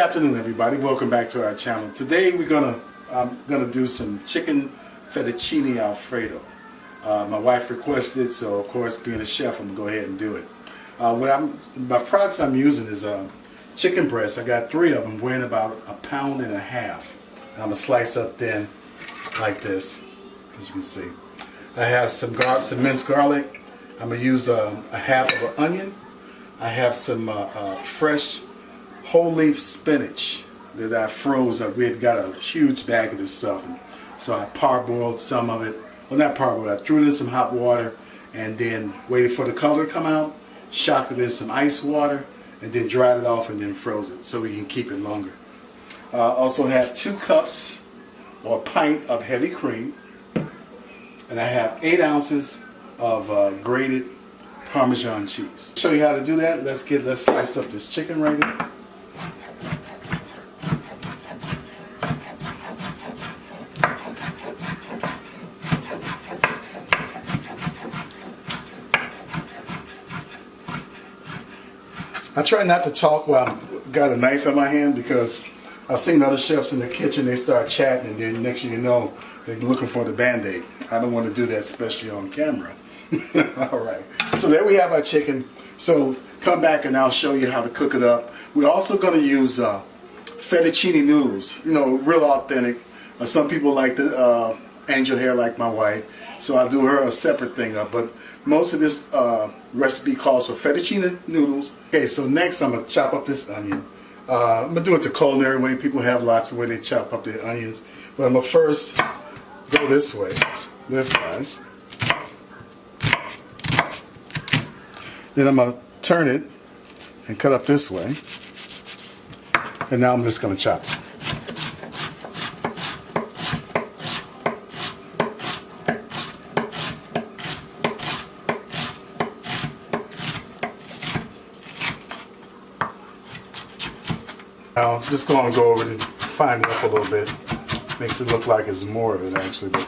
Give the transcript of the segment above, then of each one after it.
afternoon, everybody. Welcome back to our channel. Today I'm gonna do some chicken fettuccine Alfredo. My wife requested, so of course, being a chef, I'm gonna go ahead and do it. My products I'm using is chicken breasts. I got 3 of them, weighing about 1.5 pounds. I'm gonna slice up thin like this, as you can see. I have some minced garlic. I'm gonna use a half of an onion. I have some fresh whole leaf spinach that I froze up. We had got a huge bag of this stuff, so I parboiled some of it. Well, not parboiled, I threw it in some hot water and then waited for the color to come out, shocked it in some ice water, and then dried it off and then froze it so we can keep it longer. Also have 2 cups or a pint of heavy cream, and I have 8 ounces of grated Parmesan cheese. Show you how to do that. Let's slice up this chicken right here. I try not to talk while I've got a knife in my hand, because I've seen other chefs in the kitchen, they start chatting and then next thing you know, they're looking for the Band-Aid. I don't want to do that, especially on camera. Alright, so there we have our chicken. So come back and I'll show you how to cook it up. We're also going to use fettuccine noodles, you know, real authentic. Some people like the angel hair like my wife, so I'll do her a separate thing up. But most of this recipe calls for fettuccine noodles. Okay, so next I'm going to chop up this onion. I'm going to do it the culinary way. People have lots of ways they chop up their onions. But I'm going to first go this way, lengthwise. Then I'm going to turn it and cut up this way. And now I'm just going to chop it. Now I'm just going to go over it and fine it up a little bit. Makes it look like it's more of it actually. But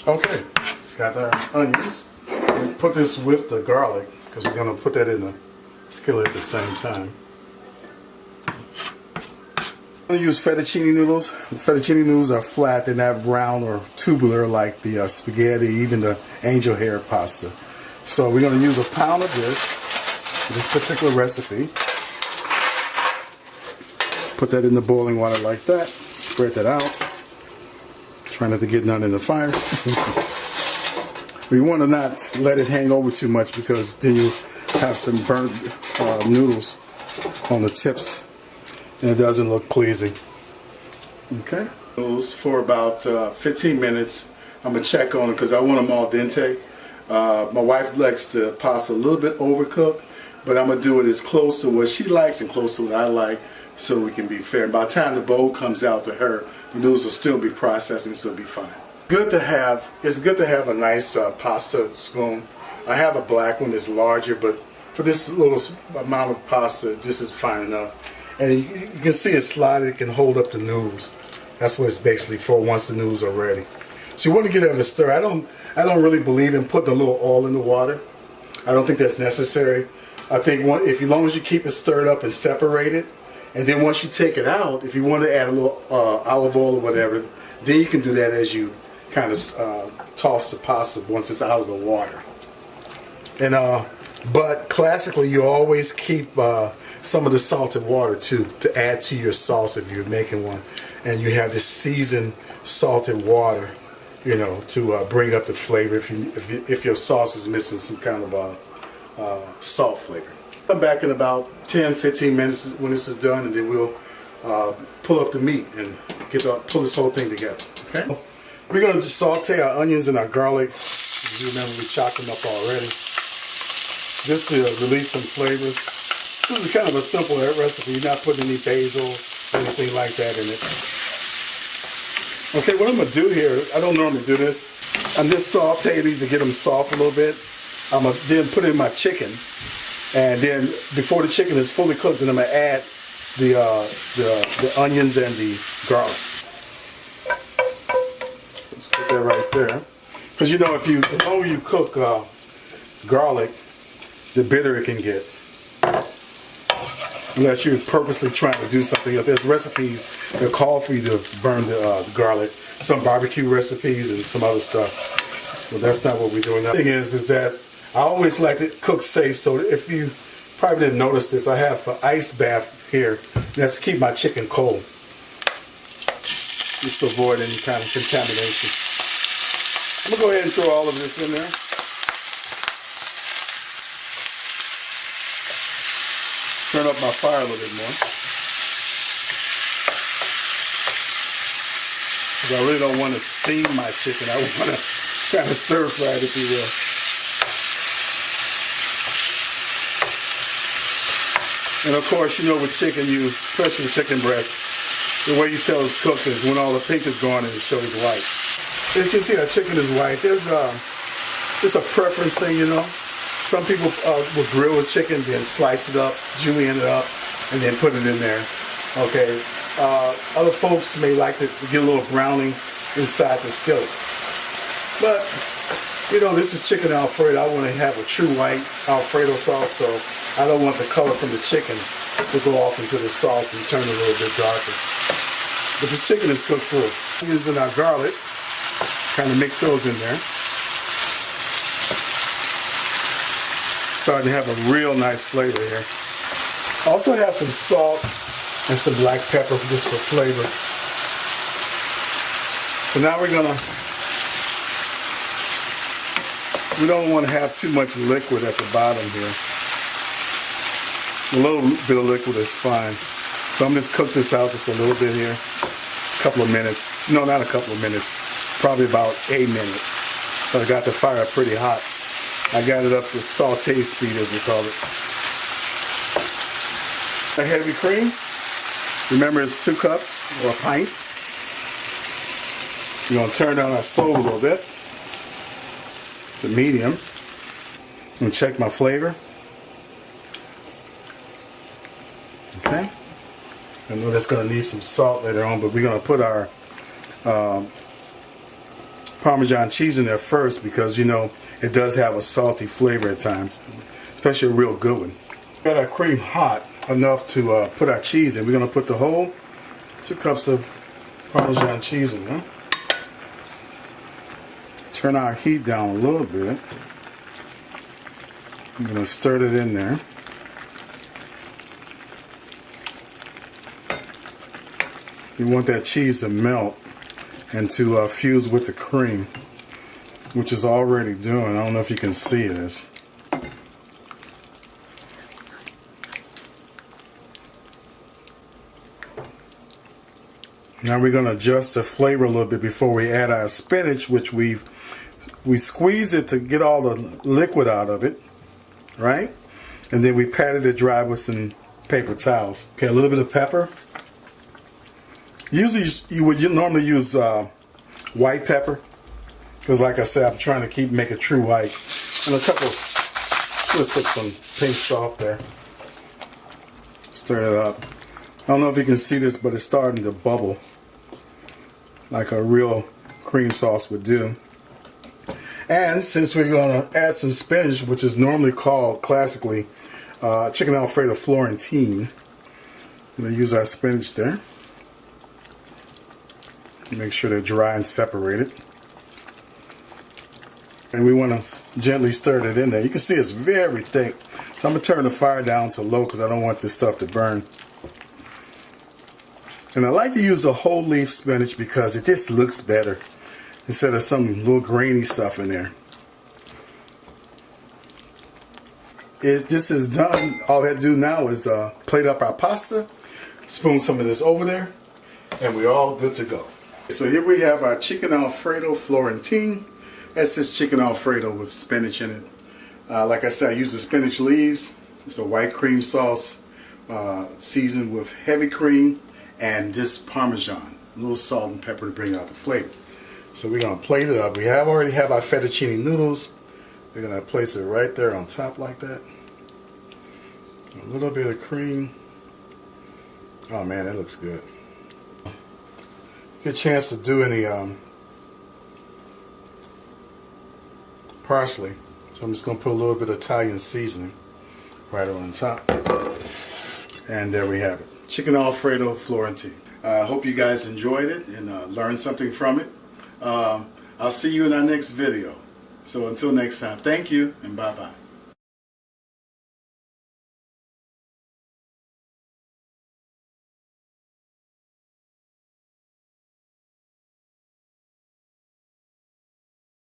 okay, got our onions. We'll put this with the garlic because we're going to put that in the skillet at the same time. I'm going to use fettuccine noodles. The fettuccine noodles are flat, they're not round or tubular like the spaghetti, even the angel hair pasta. So we're going to use 1 pound of this particular recipe. Put that in the boiling water like that. Spread that out. Try not to get none in the fire. We want to not let it hang over too much, because then you have some burnt noodles on the tips and it doesn't look pleasing. Okay, those for about 15 minutes. I'm gonna check on it because I want them al dente. My wife likes the pasta a little bit overcooked, but I'm gonna do it as close to what she likes and close to what I like, so we can be fair. And by the time the bowl comes out to her, the noodles will still be processing, so it'll be fine. It's good to have a nice pasta spoon. I have a black one that's larger, but for this little amount of pasta, this is fine enough. And you can see it slide, it can hold up the noodles. That's what it's basically for once the noodles are ready. So you want to get it in a stir. I don't really believe in putting a little oil in the water. I don't think that's necessary. I think as long as you keep it stirred up and separate it, and then once you take it out, if you want to add a little olive oil or whatever, then you can do that as you kind of toss the pasta once it's out of the water. And but classically, you always keep some of the salted water too, to add to your sauce if you're making one, and you have this seasoned salted water, you know, to bring up the flavor if your sauce is missing some kind of salt flavor. Come back in about 10-15 minutes when this is done, and then we'll pull up the meat and pull this whole thing together. Okay, we're going to saute our onions and our garlic. You remember we chopped them up already, just to release some flavors. This is kind of a simple recipe. You're not putting any basil or anything like that in it. Okay, what I'm going to do here, I don't normally do this. I'm just sauteing these to get them soft a little bit. I'm going to then put in my chicken, and then before the chicken is fully cooked, then I'm going to add the onions and the garlic. Let's put that right there. Because you know, the longer you cook garlic, the bitter it can get. Unless you're purposely trying to do something. If there's recipes that call for you to burn the garlic, some barbecue recipes and some other stuff. Well, that's not what we're doing now. The thing is that I always like to cook safe. So if you probably didn't notice this, I have an ice bath here. That's to keep my chicken cold. Just to avoid any kind of contamination. I'm going to go ahead and throw all of this in there. Turn up my fire a little bit more. Because I really don't want to steam my chicken. I want to kind of stir fry it, if you will. And of course, you know, with chicken, especially with chicken breast, the way you tell it's cooked is when all the pink is gone and it shows white. You can see our chicken is white. There's a preference thing, you know. Some people will grill the chicken, then slice it up, julienne it up, and then put it in there. Okay. Other folks may like to get a little browning inside the skillet. But, you know, this is chicken Alfredo. I want to have a true white Alfredo sauce, so I don't want the color from the chicken to go off into the sauce and turn a little bit darker. But this chicken is cooked through. Using our garlic, kind of mix those in there. Starting to have a real nice flavor here. Also have some salt and some black pepper just for flavor. So now we don't want to have too much liquid at the bottom here. A little bit of liquid is fine. So I'm just cook this out just a little bit here. A couple of minutes. No, not a couple of minutes. Probably about a minute. So I got the fire pretty hot. I got it up to saute speed, as we call it. A heavy cream. Remember, it's 2 cups or a pint. We're going to turn down our stove a little bit to medium. I'm going to check my flavor. Okay. I know that's going to need some salt later on, but we're going to put our Parmesan cheese in there first because, you know, it does have a salty flavor at times, especially a real good one. Got our cream hot enough to put our cheese in. We're going to put the whole 2 cups of Parmesan cheese in there. Turn our heat down a little bit. I'm going to stir it in there. You want that cheese to melt and to fuse with the cream, which is already doing. I don't know if you can see this. Now we're going to adjust the flavor a little bit before we add our spinach, which we squeeze it to get all the liquid out of it, right? And then we patted it dry with some paper towels. Okay, a little bit of pepper. Usually you would normally use white pepper, because like I said, I'm trying to make it true white. And a couple twists of some pink salt there. Stir it up. I don't know if you can see this, but it's starting to bubble like a real cream sauce would do. And since we're going to add some spinach, which is normally called classically chicken Alfredo Florentine, we're going to use our spinach there. Make sure they're dry and separated. And we want to gently stir it in there. You can see it's very thick. So I'm going to turn the fire down to low because I don't want this stuff to burn. And I like to use a whole leaf spinach because it just looks better instead of some little grainy stuff in there. This is done. All we have to do now is plate up our pasta, spoon some of this over there, and we're all good to go. So here we have our chicken Alfredo Florentine. That's just chicken Alfredo with spinach in it. Like I said, I use the spinach leaves. It's a white cream sauce seasoned with heavy cream and just Parmesan. A little salt and pepper to bring out the flavor. So we're going to plate it up. We already have our fettuccine noodles. We're going to place it right there on top like that. A little bit of cream. Oh man, that looks good. Get a chance to do any parsley. So I'm just going to put a little bit of Italian seasoning right on top. And there we have it. Chicken Alfredo Florentine. I hope you guys enjoyed it and learned something from it. I'll see you in our next video. So until next time, thank you and bye-bye.